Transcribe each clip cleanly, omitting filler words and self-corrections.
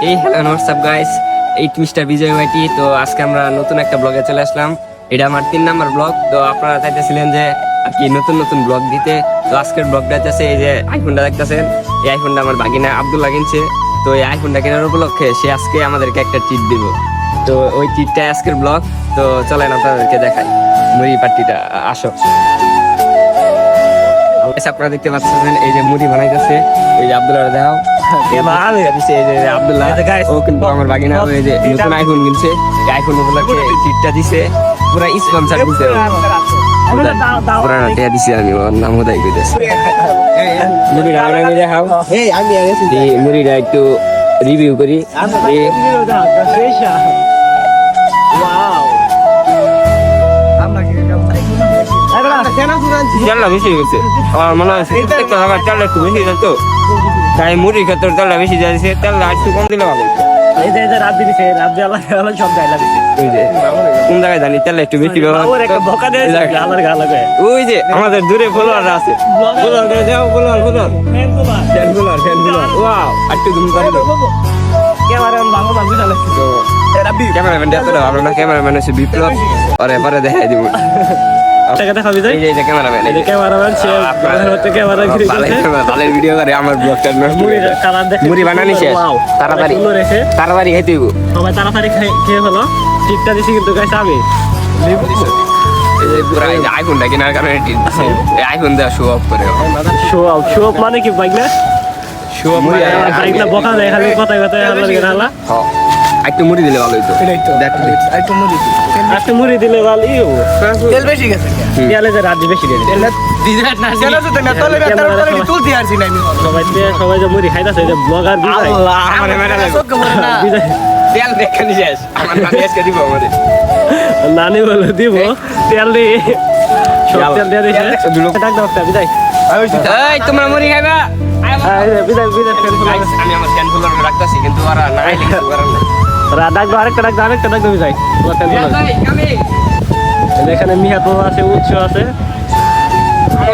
এই hello WhatsApp guys, এই mister বিজয় ওয়াইটি। তো আজকে আমরা নতুন একটা ব্লগে চলে আসলাম। এটা আমার 3 নাম্বার ব্লগ। তো আপনারা চাইতেছিলেন যে আর কি নতুন নতুন ব্লগ দিতে। তো আজকের ব্লগটা হচ্ছে এই যে আইফোনটা দেখতেছেন, এই আইফোনটা আমার ভাগিনা আব্দুল্লাহ কিনছে। তো এই আইফোনটা কেনার উপলক্ষে সে আজকে আমাদেরকে একটা ট্রিট দিব। তো ওই ট্রিটটাই আজকের ব্লগ। তো চলেন আপনাদেরকে দেখাই মুড়ি পার্টিটা। আসো, আপনারা দেখতে পাচ্ছেন এই যে মুড়ি বানাইতেছে, এই যে আব্দুল্লাহ দেখাও। আব্দুল্লাহ ও কিন্তু আমার বাগিনা, ওই যে নতুন আইফোন কিনছে, আইফোন উপলক্ষে ট্রিটটা দিছে, পুরা স্পন্সর দিছে, পুরানা টিয়া দিছে। আমি ওর নাম উদয় কইতেছি। মুড়িটা আমি দেখাও, এই মুড়িটা একটু রিভিউ করি। তেলটা বেশি গেছে, আমার মনে হয় তেলটা একটু বেশি যায়, তো তাই মুড়ির ক্ষেত্রে তেলটা বেশি যাচ্ছে, তেলটা একটু কম দিলে ভালো। কোন জায়গায় জানি তেলটা একটু বেশি ব্যবহার। ওই যে আমাদের দূরে ফলোয়াররা আছে, ক্যামেরাম্যান এতটা ভালো না, ক্যামেরাম্যান হচ্ছে বিপ্লব, পরে পরে দেখাই দিব। ভিডিও করে আমার ব্লগটা মুড়ি বানানি শেষ, তাড়াতাড়ি তাড়াতাড়ি খেতে হইব, সবাই তাড়াতাড়ি খেয়ে ফেলো। টিপটা দিছি কিন্তু গাইস আমি আইফোনটা কেনার কারণে আইফোন দেওয়া শো অফ করে। শো অফ মানে কি বাইক না? শো অফ বাইকটা বকা দেয় খালি কথায় কথায় হাল্লা। একটু মুড়ি দিলে ভালো হইতো। একটু মুড়ি দিলে ভালো। তেল বেশি গেছে, তেলে যে রাত বেশি দিয়ে সবাই যে মুড়ি খাইতেছে, ব্লগার নানি বলে দিব তেল দিয়ে বিদায়। তোমরা মুড়ি খাইবা? আমি আমার ফ্যান ফলোয়ার রাখতেছি, কিন্তু ওরা নাই ডাকবো, আরেকটা ডাকবো বিদায়। এখানে মিহাতো আছে, উৎস আছে,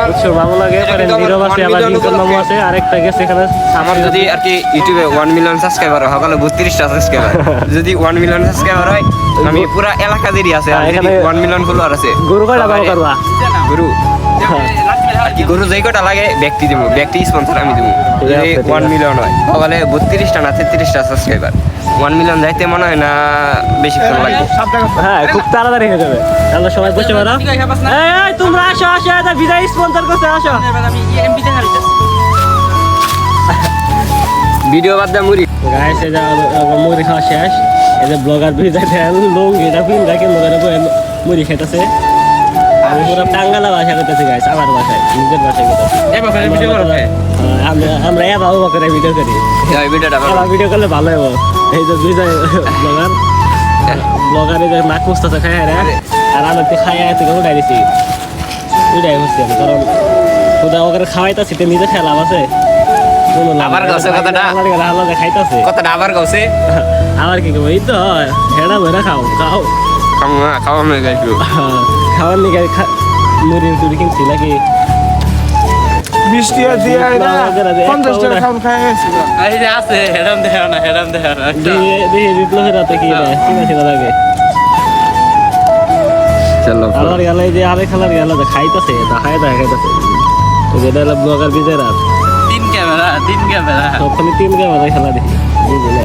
উৎস মামু লাগে, নীরব আছে, আবার রিঙ্কন মামু আছে, আরেকটা গেছে এখানে। আমার যদি আর কি ইউটিউবে 1 মিলিয়ন সাবস্ক্রাইবার হয়, সকালে 32টা সাবস্ক্রাইবার, যদি 1 মিলিয়ন সাবস্ক্রাইবার হয়, আমি পুরা এলাকাদেরই আছে। আর এখানে 1 মিলিয়ন ফলোয়ার আছে। গরু কয়টা বাবা করবা? গরু আর কি, গরু যেই কটা লাগে ব্যক্তি দিব, ব্যক্তি স্পন্সর আমি দিব। যদি 1 মিলিয়ন হয়, সকালে 32টা না 33টা সাবস্ক্রাইবার, 1 মিলিয়ন যাইতে মনে হয় না বেশিক্ষণ লাগবে। হ্যাঁ, খুব তাড়াতাড়ি হয়ে যাবে। তাহলে সবাই বসে পারো। এই তোমরা আসো, বিদায় স্পন্সর করতে আসো। ভিডিও বাদ দেয় মুড়ি গাইস, এই যে মুড়ি খাওয়া শেষ। এই যে ব্লগার বিদায় দেন লুঙ্গিটা পিন্দাকে মুড়ি খেতেছে। আমি পুরো টাঙ্গালা ভাষা করতেছি গাইস, আমার ভাষায়, নিজের ভাষায় করতেছি। আমরা এবার করে ভিডিও করি, ভিডিও করলে ভালো হবো। এই যে দুইজন ব্লগার এই যে নাক মুছতেছে খাই, আর আমি তো খাই থেকে উঠাই দিছি, উঠাই বুঝছি আমি, কারণ খুদা ওকে খাওয়াইতেছি, তো নিজে খেলাম আছে খাইতেছে কথাটা আবার গাছে। আমার কি করবো? এই তো হেডা ভেড়া খাও খাওয়া গাইছো, খাওয়ার নিকে মুড়ি টুড়ি কিনছি নাকি? মিষ্টি দিয়ে 50 টাকা খাম খাই গেছি। এই যে আছে হেডাম দেখাও না দেখি বিপ্লবের হাতে কি দেয়, কিনেছিল লাগে। চলো আমার গেলে যে আরে খেলার গেল খাইতেছে, খাইতেছে। যেটা হলো ব্লগার বিজয় রাত, 3 ক্যামেরা সবখানে 3 ক্যামেরা খেলা দেখি, বুঝলি না?